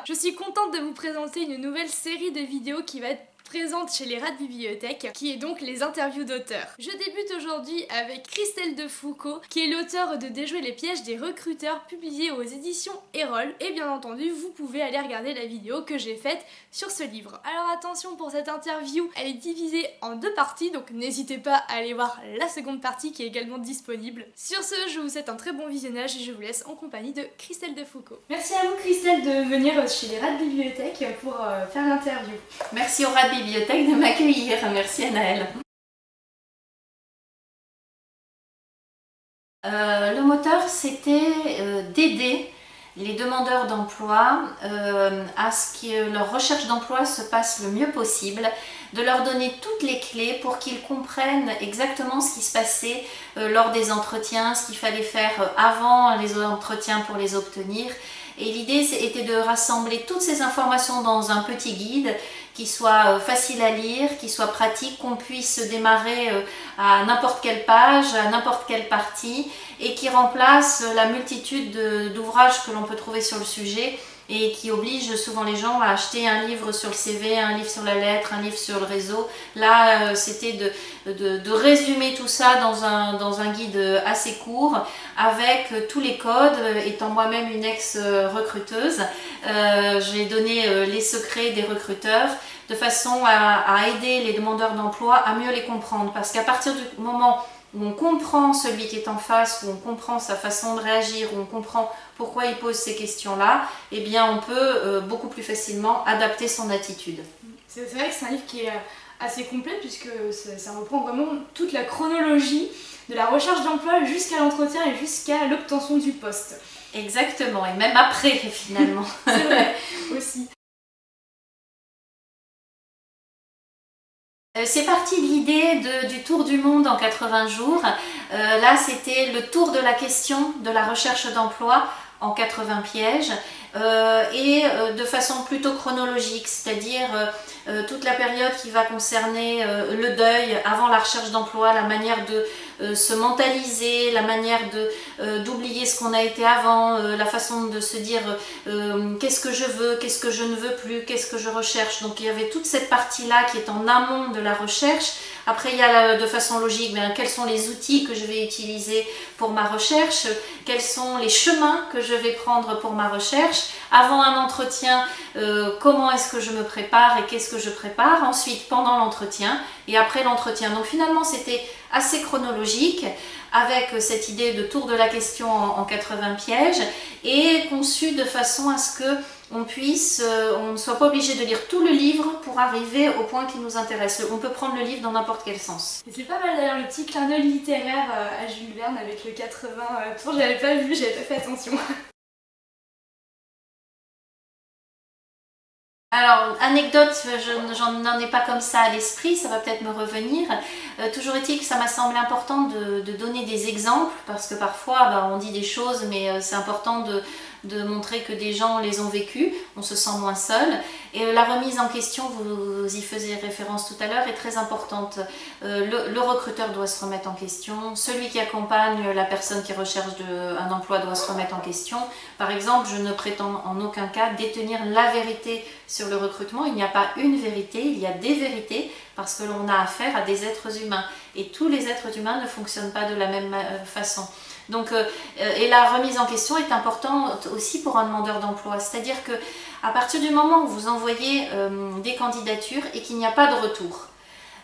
Je suis contente de vous présenter une nouvelle série de vidéos qui va être présente chez les Rats de Bibliothèque, qui est donc les interviews d'auteurs. Je débute aujourd'hui avec Christelle Defoucault, qui est l'auteure de Déjouer les pièges des recruteurs, publié aux éditions Erol, et bien entendu, vous pouvez aller regarder la vidéo que j'ai faite sur ce livre. Alors attention, pour cette interview, elle est divisée en deux parties, donc n'hésitez pas à aller voir la seconde partie qui est également disponible. Sur ce, je vous souhaite un très bon visionnage et je vous laisse en compagnie de Christelle Defoucault. Merci à vous Christelle de venir chez les Rats de Bibliothèque pour faire l'interview. Merci aux Rats de Bibliothèque de m'accueillir. Merci Anaëlle. Le moteur, c'était d'aider les demandeurs d'emploi à ce que leur recherche d'emploi se passe le mieux possible, de leur donner toutes les clés pour qu'ils comprennent exactement ce qui se passait lors des entretiens, ce qu'il fallait faire avant les entretiens pour les obtenir. Et l'idée était de rassembler toutes ces informations dans un petit guide qui soit facile à lire, qui soit pratique, qu'on puisse démarrer à n'importe quelle page, à n'importe quelle partie, et qui remplace la multitude d'ouvrages que l'on peut trouver sur le sujet et qui oblige souvent les gens à acheter un livre sur le CV, un livre sur la lettre, un livre sur le réseau. Là, c'était de résumer tout ça dans un guide assez court avec tous les codes. Étant moi-même une ex-recruteuse, j'ai donné les secrets des recruteurs de façon à aider les demandeurs d'emploi à mieux les comprendre. Parce qu'à partir du moment où on comprend celui qui est en face, où on comprend sa façon de réagir, où on comprend pourquoi il pose ces questions-là, eh bien on peut beaucoup plus facilement adapter son attitude. C'est vrai que c'est un livre qui est assez complet puisque ça reprend vraiment toute la chronologie de la recherche d'emploi jusqu'à l'entretien et jusqu'à l'obtention du poste. Exactement, et même après finalement. C'est vrai, aussi. C'est parti de l'idée du tour du monde en 80 jours. Là, c'était le tour de la question de la recherche d'emploi en 80 pièges et de façon plutôt chronologique, c'est-à-dire toute la période qui va concerner le deuil avant la recherche d'emploi, la manière de se mentaliser, la manière d'oublier ce qu'on a été avant, la façon de se dire qu'est-ce que je veux, qu'est-ce que je ne veux plus, qu'est-ce que je recherche. Donc il y avait toute cette partie-là qui est en amont de la recherche. Après il y a de façon logique, quels sont les outils que je vais utiliser pour ma recherche, quels sont les chemins que je vais prendre pour ma recherche. Avant un entretien, comment est-ce que je me prépare et qu'est-ce que je prépare. Ensuite, pendant l'entretien et après l'entretien. Donc finalement, c'était assez chronologique avec cette idée de tour de la question en 80 pièges et conçu de façon à ce que on ne soit pas obligé de lire tout le livre pour arriver au point qui nous intéresse. On peut prendre le livre dans n'importe quel sens. C'est pas mal d'ailleurs le petit clin d'œil littéraire à Jules Verne avec le 80 tours, j'avais pas vu, j'avais pas fait attention. Alors, anecdote, j'en ai pas comme ça à l'esprit, ça va peut-être me revenir. Toujours est-il que ça m'a semblé important de donner des exemples, parce que parfois on dit des choses, mais c'est important de montrer que des gens les ont vécues, on se sent moins seul. Et la remise en question, vous y faisiez référence tout à l'heure, est très importante. Le recruteur doit se remettre en question, celui qui accompagne la personne qui recherche un emploi doit se remettre en question. Par exemple, je ne prétends en aucun cas détenir la vérité sur le recrutement. Il n'y a pas une vérité, il y a des vérités, parce que l'on a affaire à des êtres humains. Et tous les êtres humains ne fonctionnent pas de la même façon. Donc, et la remise en question est importante aussi pour un demandeur d'emploi. C'est-à-dire que à partir du moment où vous envoyez des candidatures et qu'il n'y a pas de retour,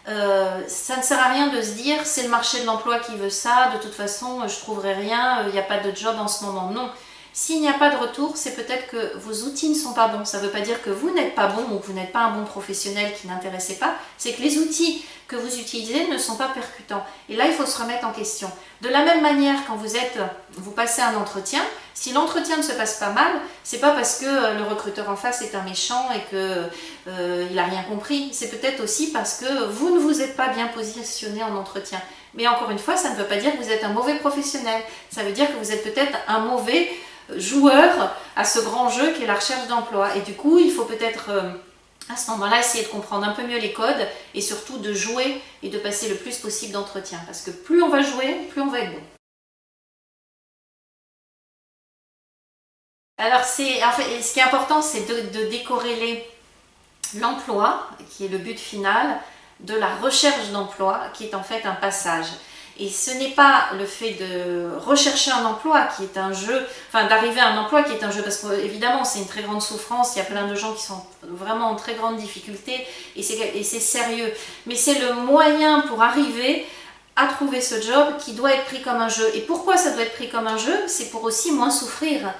ça ne sert à rien de se dire c'est le marché de l'emploi qui veut ça, de toute façon je ne trouverai rien, il n'y a pas de job en ce moment. Non. S'il n'y a pas de retour, c'est peut-être que vos outils ne sont pas bons. Ça ne veut pas dire que vous n'êtes pas bon ou que vous n'êtes pas un bon professionnel qui n'intéressait pas. C'est que les outils que vous utilisez ne sont pas percutants. Et là, il faut se remettre en question. De la même manière, quand vous passez un entretien, si l'entretien ne se passe pas mal, c'est pas parce que le recruteur en face est un méchant et qu'il n'a rien compris. C'est peut-être aussi parce que vous ne vous êtes pas bien positionné en entretien. Mais encore une fois, ça ne veut pas dire que vous êtes un mauvais professionnel. Ça veut dire que vous êtes peut-être un mauvais joueur à ce grand jeu qui est la recherche d'emploi. Et du coup, il faut peut-être à ce moment-là essayer de comprendre un peu mieux les codes et surtout de jouer et de passer le plus possible d'entretiens. Parce que plus on va jouer, plus on va être bon. Alors, en fait, ce qui est important, c'est de décorréler l'emploi, qui est le but final, de la recherche d'emploi, qui est en fait un passage. Et ce n'est pas le fait de rechercher un emploi qui est un jeu, enfin d'arriver à un emploi qui est un jeu, parce qu'évidemment c'est une très grande souffrance, il y a plein de gens qui sont vraiment en très grande difficulté et c'est sérieux. Mais c'est le moyen pour arriver à trouver ce job qui doit être pris comme un jeu. Et pourquoi ça doit être pris comme un jeu? C'est pour aussi moins souffrir.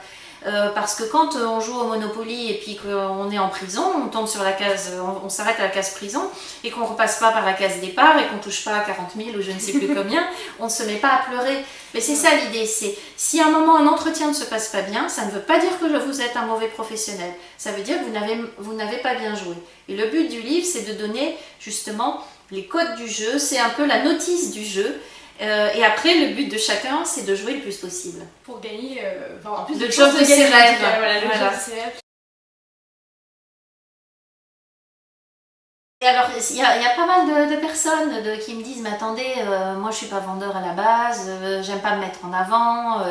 Parce que quand on joue au Monopoly et puis qu'on est en prison, on tombe sur la case, on s'arrête à la case prison et qu'on ne repasse pas par la case départ et qu'on ne touche pas à 40 000 ou je ne sais plus combien, on ne se met pas à pleurer. Mais c'est ça l'idée, c'est si à un moment un entretien ne se passe pas bien, ça ne veut pas dire que vous êtes un mauvais professionnel, ça veut dire que vous n'avez pas bien joué. Et le but du livre, c'est de donner justement les codes du jeu, c'est un peu la notice du jeu. Et après, le but de chacun, c'est de jouer le plus possible. Pour gagner, en plus le job de ses rêves. Voilà, le job de ses rêves. Et alors, il y a pas mal de personnes qui me disent, mais attendez, moi je suis pas vendeur à la base, j'aime pas me mettre en avant,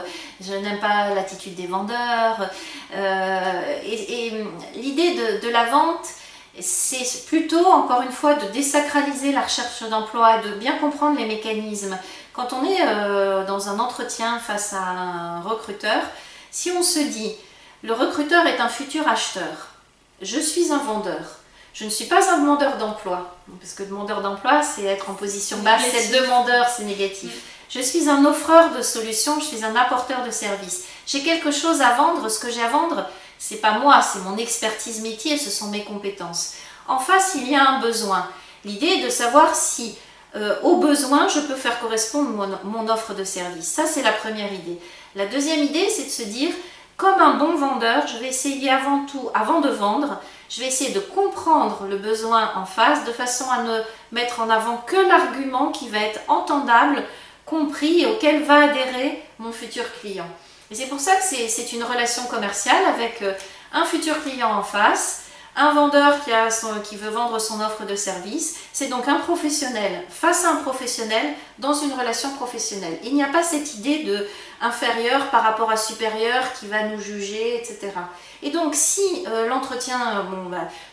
je n'aime pas l'attitude des vendeurs. Et l'idée de la vente, c'est plutôt, encore une fois, de désacraliser la recherche d'emploi et de bien comprendre les mécanismes. Quand on est dans un entretien face à un recruteur, si on se dit, le recruteur est un futur acheteur, je suis un vendeur, je ne suis pas un demandeur d'emploi, parce que demandeur d'emploi, c'est être en position basse, c'est demandeur, c'est négatif. Je suis un offreur de solutions, je suis un apporteur de services. J'ai quelque chose à vendre, ce que j'ai à vendre, c'est pas moi, c'est mon expertise métier, ce sont mes compétences. En face, il y a un besoin. L'idée est de savoir si, au besoin, je peux faire correspondre mon offre de service. Ça, c'est la première idée. La deuxième idée, c'est de se dire, comme un bon vendeur, je vais essayer avant tout, avant de vendre, je vais essayer de comprendre le besoin en face de façon à ne mettre en avant que l'argument qui va être entendable, compris et auquel va adhérer mon futur client. Et c'est pour ça que c'est une relation commerciale avec un futur client en face, un vendeur qui veut vendre son offre de service. C'est donc un professionnel face à un professionnel dans une relation professionnelle. Il n'y a pas cette idée de inférieur par rapport à supérieur qui va nous juger, etc. Et donc si l'entretien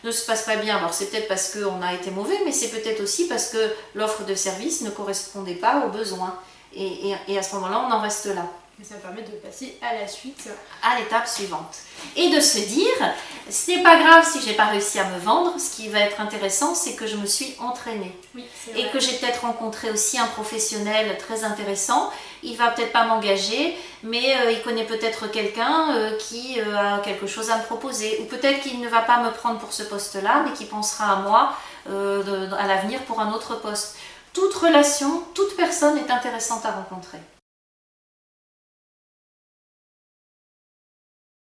ne se passe pas bien, alors c'est peut-être parce qu'on a été mauvais, mais c'est peut-être aussi parce que l'offre de service ne correspondait pas aux besoins. Et à ce moment-là, on en reste là. Et ça permet de passer à la suite. À l'étape suivante. Et de se dire, ce n'est pas grave si j'ai pas réussi à me vendre, ce qui va être intéressant, c'est que je me suis entraînée. Oui, et que j'ai peut-être rencontré aussi un professionnel très intéressant. Il va peut-être pas m'engager, mais il connaît peut-être quelqu'un qui a quelque chose à me proposer. Ou peut-être qu'il ne va pas me prendre pour ce poste-là, mais qui pensera à moi à l'avenir pour un autre poste. Toute relation, toute personne est intéressante à rencontrer.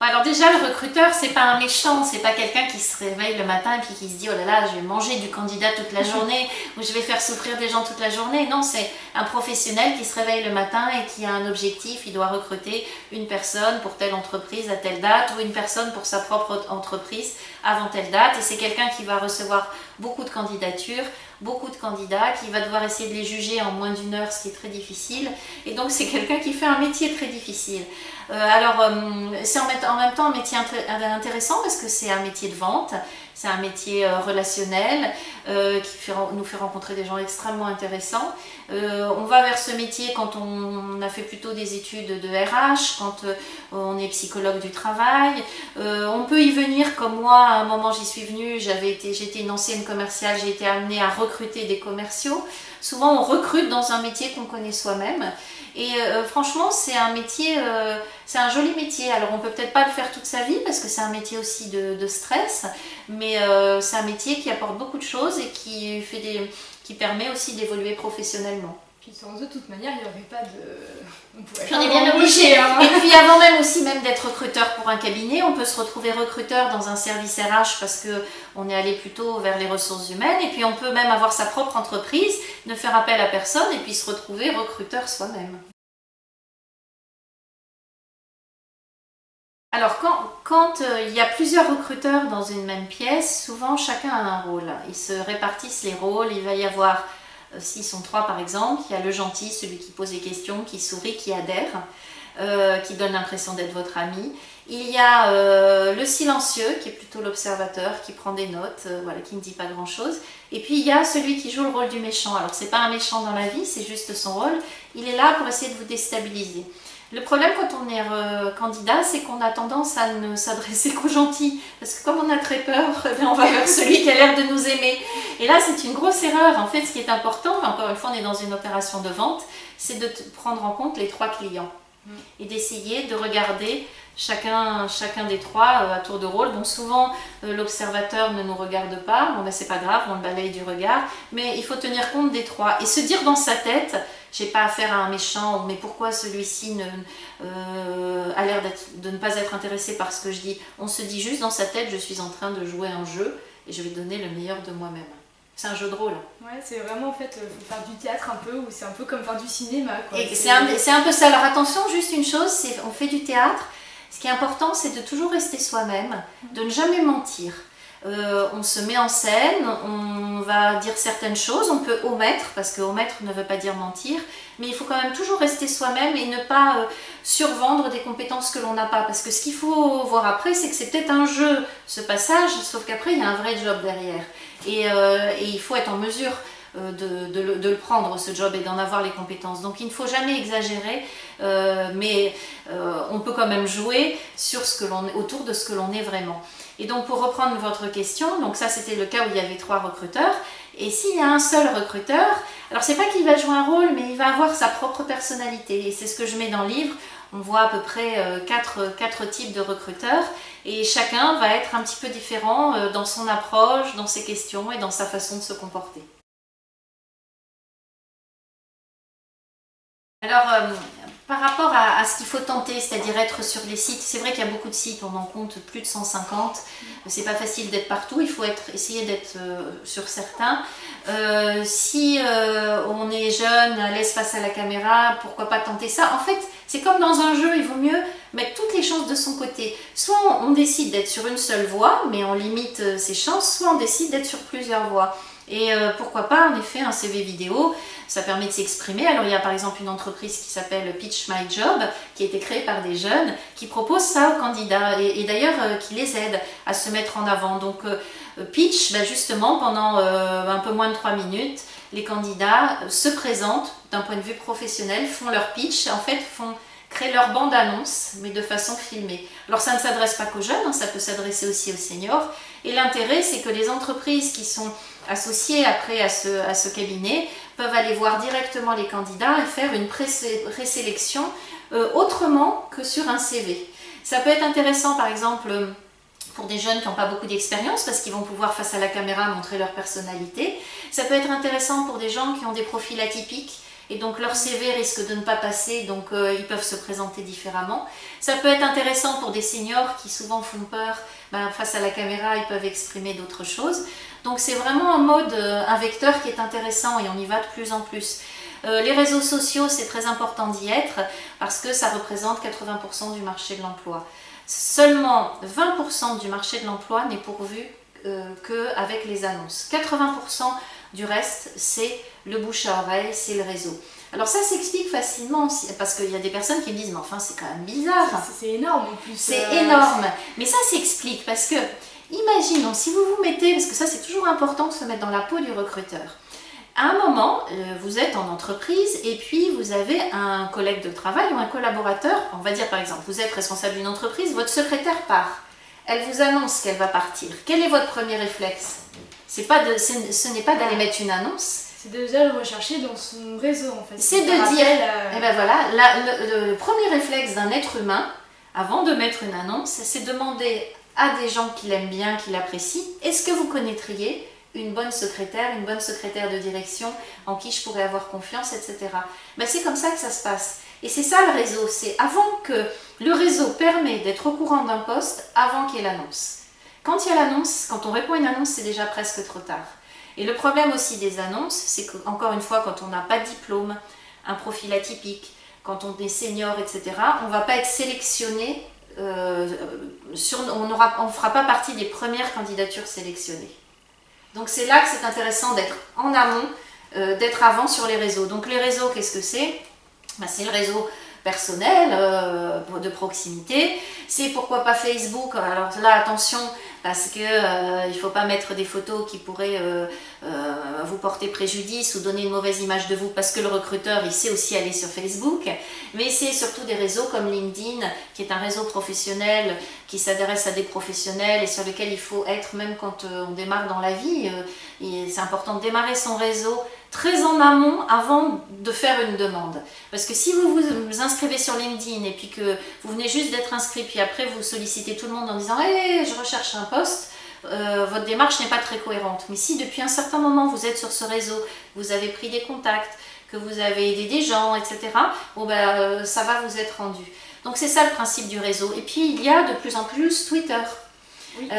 Alors déjà, le recruteur, c'est pas un méchant, c'est pas quelqu'un qui se réveille le matin et puis qui se dit « Oh là là, je vais manger du candidat toute la journée ou je vais faire souffrir des gens toute la journée ». Non, c'est un professionnel qui se réveille le matin et qui a un objectif, il doit recruter une personne pour telle entreprise à telle date ou une personne pour sa propre entreprise avant telle date. Et c'est quelqu'un qui va recevoir beaucoup de candidatures, beaucoup de candidats, qui va devoir essayer de les juger en moins d'une heure, ce qui est très difficile. Et donc c'est quelqu'un qui fait un métier très difficile. C'est en même temps un métier intéressant parce que c'est un métier de vente, c'est un métier relationnel qui nous fait rencontrer des gens extrêmement intéressants. On va vers ce métier quand on a fait plutôt des études de RH, quand on est psychologue du travail. On peut y venir comme moi, à un moment j'y suis venue, j'étais une ancienne commerciale, j'ai été amenée à recruter des commerciaux. Souvent on recrute dans un métier qu'on connaît soi-même. Et franchement, c'est un métier, c'est un joli métier. Alors on peut peut-être pas le faire toute sa vie parce que c'est un métier aussi de stress, mais c'est un métier qui apporte beaucoup de choses et qui permet aussi d'évoluer professionnellement. Puis sans eux, de toute manière, il n'y aurait pas de... On est bien obligé. Hein. Et puis avant même d'être recruteur pour un cabinet, on peut se retrouver recruteur dans un service RH parce qu'on est allé plutôt vers les ressources humaines. Et puis on peut même avoir sa propre entreprise, ne faire appel à personne et puis se retrouver recruteur soi-même. Alors quand il y a plusieurs recruteurs dans une même pièce, souvent chacun a un rôle. Ils se répartissent les rôles, il va y avoir... S'ils sont trois par exemple, il y a le gentil, celui qui pose les questions, qui sourit, qui adhère. qui donne l'impression d'être votre ami. Il y a le silencieux, qui est plutôt l'observateur, qui prend des notes, voilà, qui ne dit pas grand-chose. Et puis il y a celui qui joue le rôle du méchant. Alors c'est pas un méchant dans la vie, c'est juste son rôle. Il est là pour essayer de vous déstabiliser. Le problème quand on est candidat, c'est qu'on a tendance à ne s'adresser qu'aux gentils. Parce que comme on a très peur, on va vers celui qui a l'air de nous aimer. Et là, c'est une grosse erreur. En fait, ce qui est important, encore une fois, on est dans une opération de vente, c'est de prendre en compte les 3 clients. Et d'essayer de regarder chacun des 3 à tour de rôle. Bon, souvent, l'observateur ne nous regarde pas. Bon, ben, c'est pas grave, on le balaye du regard. Mais il faut tenir compte des 3. Et se dire dans sa tête... J'ai pas affaire à un méchant, mais pourquoi celui-ci a l'air de ne pas être intéressé par ce que je dis. On se dit juste dans sa tête, je suis en train de jouer un jeu et je vais donner le meilleur de moi-même. C'est un jeu de rôle. Ouais, c'est vraiment en fait, faut faire du théâtre un peu, ou c'est un peu comme faire du cinéma, quoi. C'est un peu ça. Alors attention, juste une chose, on fait du théâtre. Ce qui est important, c'est de toujours rester soi-même, de ne jamais mentir. On se met en scène, on va dire certaines choses, on peut omettre, parce que omettre ne veut pas dire mentir, mais il faut quand même toujours rester soi-même et ne pas survendre des compétences que l'on n'a pas, parce que ce qu'il faut voir après, c'est que c'est peut-être un jeu, ce passage, sauf qu'après il y a un vrai job derrière, et il faut être en mesure de le prendre, ce job, et d'en avoir les compétences. Donc il ne faut jamais exagérer, mais on peut quand même jouer sur autour de ce que l'on est vraiment. Et donc pour reprendre votre question, donc ça c'était le cas où il y avait 3 recruteurs, et s'il y a un seul recruteur, alors c'est pas qu'il va jouer un rôle, mais il va avoir sa propre personnalité, et c'est ce que je mets dans le livre. On voit à peu près 4 types de recruteurs, et chacun va être un petit peu différent dans son approche, dans ses questions et dans sa façon de se comporter. Alors, par rapport à ce qu'il faut tenter, c'est-à-dire être sur les sites, c'est vrai qu'il y a beaucoup de sites, on en compte plus de 150, c'est pas facile d'être partout, il faut essayer d'être sur certains. Si on est jeune, à l'aise face à la caméra, pourquoi pas tenter ça? En fait, c'est comme dans un jeu, il vaut mieux mettre toutes les chances de son côté. Soit on décide d'être sur une seule voie, mais on limite ses chances, soit on décide d'être sur plusieurs voies. Et pourquoi pas, en effet, un CV vidéo, ça permet de s'exprimer. Alors il y a par exemple une entreprise qui s'appelle Pitch My Job, qui a été créée par des jeunes, qui propose ça aux candidats et d'ailleurs qui les aide à se mettre en avant. Donc Pitch, justement, pendant un peu moins de 3 minutes, les candidats se présentent d'un point de vue professionnel, font leur pitch, en fait créent leur bande-annonce, mais de façon filmée. Alors ça ne s'adresse pas qu'aux jeunes, ça peut s'adresser aussi aux seniors. Et l'intérêt, c'est que les entreprises qui sont associées après à ce cabinet peuvent aller voir directement les candidats et faire une présélection autrement que sur un CV. Ça peut être intéressant, par exemple, pour des jeunes qui n'ont pas beaucoup d'expérience, parce qu'ils vont pouvoir, face à la caméra, montrer leur personnalité. Ça peut être intéressant pour des gens qui ont des profils atypiques, et donc leur CV risque de ne pas passer, donc ils peuvent se présenter différemment. Ça peut être intéressant pour des seniors qui souvent font peur, face à la caméra ils peuvent exprimer d'autres choses. Donc c'est vraiment un vecteur qui est intéressant et on y va de plus en plus. Les réseaux sociaux, c'est très important d'y être parce que ça représente 80% du marché de l'emploi. Seulement 20% du marché de l'emploi n'est pourvu qu'avec les annonces. 80% du reste, c'est le bouche à oreille, c'est le réseau. Alors ça s'explique facilement, parce qu'il y a des personnes qui me disent « mais enfin c'est quand même bizarre ». C'est énorme en plus. C'est énorme, mais ça s'explique parce que, imaginons, si vous vous mettez, parce que ça c'est toujours important de se mettre dans la peau du recruteur. À un moment, vous êtes en entreprise et puis vous avez un collègue de travail ou un collaborateur, on va dire par exemple, vous êtes responsable d'une entreprise, votre secrétaire part. Elle vous annonce qu'elle va partir. Quel est votre premier réflexe? Ce n'est pas d'aller mettre une annonce. C'est déjà le rechercher dans son réseau en fait. C'est de dire, et ben voilà, le premier réflexe d'un être humain, avant de mettre une annonce, c'est demander à des gens qui l'aiment bien, qui l'apprécient, est-ce que vous connaîtriez une bonne secrétaire de direction en qui je pourrais avoir confiance, etc. Ben c'est comme ça que ça se passe. Et c'est ça le réseau, c'est avant que le réseau permet d'être au courant d'un poste, avant qu'il y ait l'annonce. Quand il y a l'annonce, quand on répond à une annonce, c'est déjà presque trop tard. Et le problème aussi des annonces, c'est qu'encore une fois, quand on n'a pas de diplôme, un profil atypique, quand on est senior, etc., on ne va pas être sélectionné, on ne fera pas partie des premières candidatures sélectionnées. Donc c'est là que c'est intéressant d'être en amont, d'être avant sur les réseaux. Donc les réseaux, qu'est-ce que c'est? C'est le réseau personnel, de proximité. C'est pourquoi pas Facebook. Alors là, attention, parce que il ne faut pas mettre des photos qui pourraient vous porter préjudice ou donner une mauvaise image de vous, parce que le recruteur, il sait aussi aller sur Facebook. Mais c'est surtout des réseaux comme LinkedIn, qui est un réseau professionnel qui s'adresse à des professionnels et sur lequel il faut être, même quand on démarre dans la vie. C'est important de démarrer son réseau très en amont avant de faire une demande. Parce que si vous vous inscrivez sur LinkedIn et puis que vous venez juste d'être inscrit, puis après vous sollicitez tout le monde en disant hey, je recherche un poste, votre démarche n'est pas très cohérente. Mais si depuis un certain moment vous êtes sur ce réseau, vous avez pris des contacts, que vous avez aidé des gens, etc., bon ben, ça va vous être rendu. Donc c'est ça le principe du réseau. Et puis il y a de plus en plus Twitter. Oui.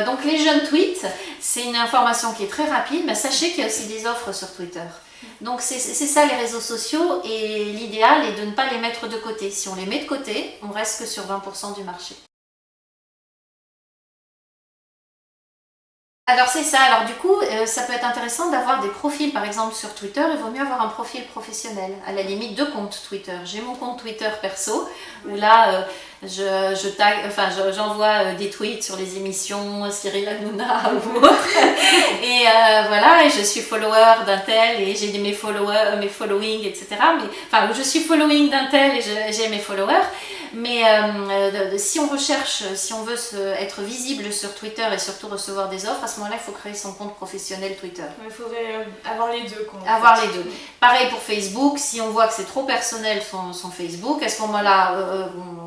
Donc les jeunes tweets, c'est une information qui est très rapide, mais sachez qu'il y a aussi des offres sur Twitter. Donc c'est ça les réseaux sociaux, et l'idéal est de ne pas les mettre de côté. Si on les met de côté, on reste que sur 20% du marché. Alors c'est ça, alors du coup ça peut être intéressant d'avoir des profils, par exemple sur Twitter, il vaut mieux avoir un profil professionnel, à la limite 2 comptes Twitter. J'ai mon compte Twitter perso, où là j'envoie des tweets sur les émissions Cyril Hanouna ou autre, et voilà, et je suis follower d'un tel, et j'ai mes followers, mes following, etc. Mais, enfin, je suis following d'un tel et j'ai mes followers. Mais si on recherche, si on veut être visible sur Twitter et surtout recevoir des offres, à ce moment-là, il faut créer son compte professionnel Twitter. Il faudrait avoir les deux. Avoir les deux. Pareil pour Facebook, si on voit que c'est trop personnel son Facebook, à ce moment-là,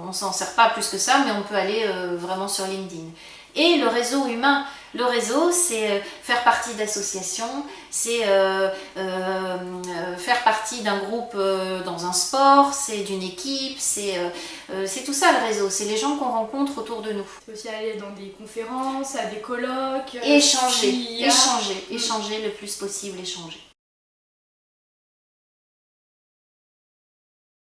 on ne s'en sert pas plus que ça, mais on peut aller vraiment sur LinkedIn. Et le réseau humain, le réseau, c'est faire partie d'associations, c'est faire partie d'un groupe dans un sport, c'est d'une équipe, c'est tout ça le réseau, c'est les gens qu'on rencontre autour de nous. C'est aussi aller dans des conférences, à des colloques. Échanger le plus possible, échanger.